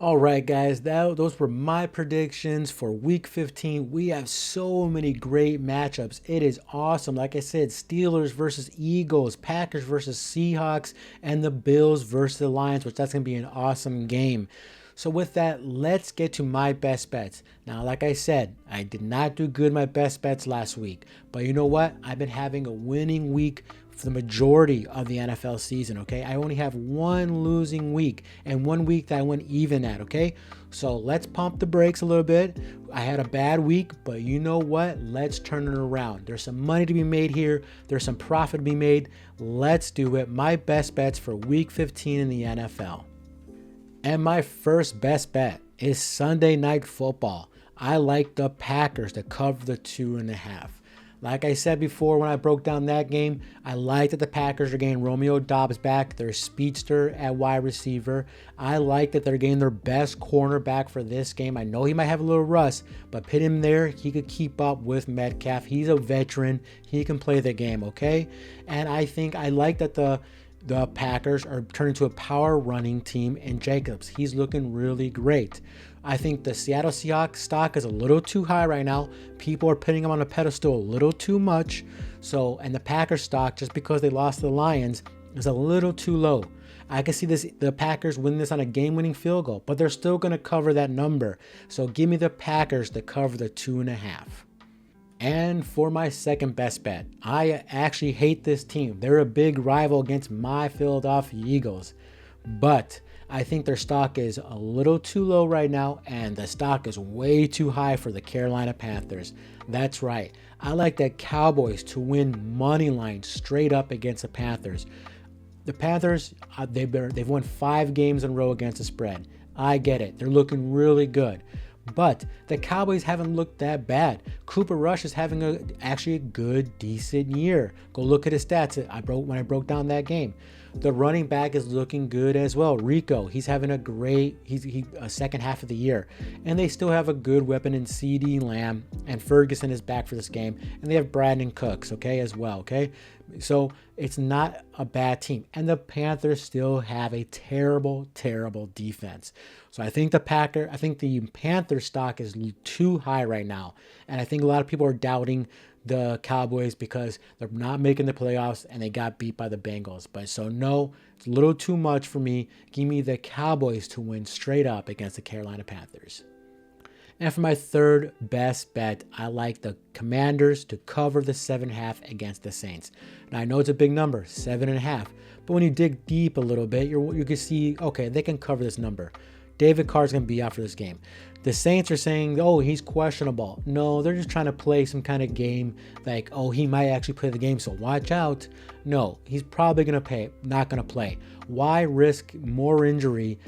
All right, guys, those were my predictions for week 15. We have so many great matchups. It is awesome. Like I said, Steelers versus Eagles, Packers versus Seahawks, and the Bills versus the Lions, which that's going to be an awesome game. So with that, let's get to my best bets. Now, like I said, I did not do good my best bets last week, but you know what? I've been having a winning week for the majority of the NFL season, okay? I only have one losing week and one week that I went even at, okay? So let's pump the brakes a little bit. I had a bad week, but you know what? Let's turn it around. There's some money to be made here. There's some profit to be made. Let's do it. My best bets for week 15 in the NFL. And my first best bet is Sunday Night Football. I like the Packers to cover the 2.5. Like I said before when I broke down that game, I like that the Packers are getting Romeo Doubs back, their speedster at wide receiver. I like that they're getting their best cornerback for this game. I know he might have a little rust, but put him there, he could keep up with Metcalf. He's a veteran. He can play the game, okay? And I like that the Packers are turning to a power running team in Jacobs. He's looking really great. I think the Seattle Seahawks stock is a little too high right now. People are putting him on a pedestal a little too much. And the Packers stock, just because they lost to the Lions, is a little too low. I can see the Packers win this on a game-winning field goal, but they're still going to cover that number. So give me the Packers to cover the 2.5. And for my second best bet, I actually hate this team. They're a big rival against my Philadelphia Eagles, but I think their stock is a little too low right now, and the stock is way too high for the Carolina Panthers. That's right. I like the Cowboys to win money line straight up against the Panthers. The Panthers, they've won 5 games in a row against the spread. I get it. They're looking really good. But the Cowboys haven't looked that bad. Cooper Rush is having actually a good, decent year. Go look at his stats. When I broke down that game. The running back is looking good as well. Rico, he's having a great second half of the year. And they still have a good weapon in CeeDee Lamb, and Ferguson is back for this game. And they have Brandon Cooks, okay, as well, okay? So it's not a bad team. And the Panthers still have a terrible, terrible defense. So I think the Panther stock is too high right now. And I think a lot of people are doubting the Cowboys because they're not making the playoffs and they got beat by the Bengals. But so no, it's a little too much for me. Give me the Cowboys to win straight up against the Carolina Panthers. And for my third best bet, I like the Commanders to cover the 7.5 against the Saints. Now I know it's a big number, 7.5, but when you dig deep a little bit, you can see, okay, they can cover this number. David Carr's going to be out for this game. The Saints are saying, oh, he's questionable. No, they're just trying to play some kind of game like, oh, he might actually play the game, so watch out. No, he's probably not going to play. Why risk more injury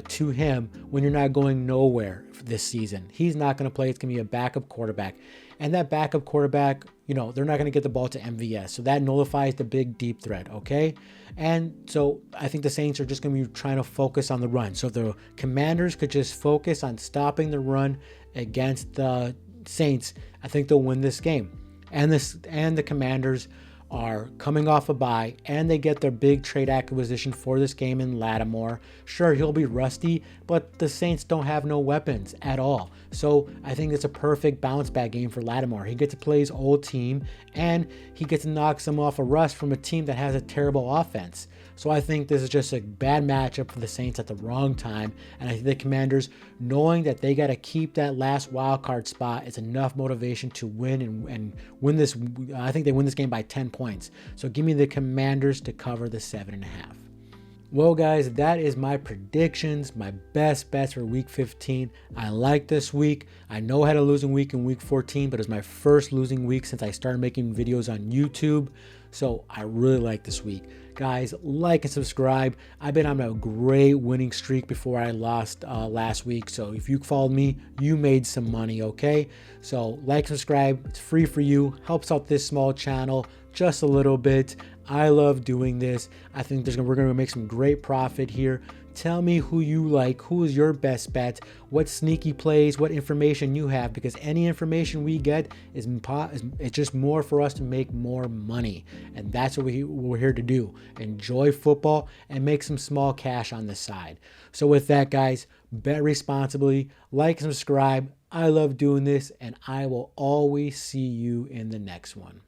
to him when you're not going nowhere this season? He's not going to play. It's going to be a backup quarterback. And that backup quarterback, they're not going to get the ball to MVS. So that nullifies the big deep threat, okay? And so I think the Saints are just going to be trying to focus on the run. So the Commanders could just focus on stopping the run against the Saints. I think they'll win this game. And the Commanders are coming off a bye, and they get their big trade acquisition for this game in Lattimore. Sure, he'll be rusty, but the Saints don't have no weapons at all. So I think it's a perfect bounce back game for Lattimore. He gets to play his old team, and he gets to knock some off a rust from a team that has a terrible offense. So I think this is just a bad matchup for the Saints at the wrong time. And I think the Commanders, knowing that they got to keep that last wild card spot, is enough motivation to win and win this. I think they win this game by 10 points. So give me the Commanders to cover the 7.5. Well, guys, that is my predictions, my best bets for week 15. I like this week. I know I had a losing week in week 14, but it was my first losing week since I started making videos on YouTube. So I really like this week. Guys, like and subscribe. I've been on a great winning streak before I lost last week. So if you followed me, you made some money, okay? So like, subscribe. It's free for you. Helps out this small channel just a little bit. I love doing this. I think we're going to make some great profit here. Tell me who you like, who is your best bet, what sneaky plays, what information you have, because any information we get is it's just more for us to make more money. And that's what we're here to do. Enjoy football and make some small cash on the side. So with that, guys, Bet responsibly, like and subscribe. I love doing this, and I will always see you in the next one.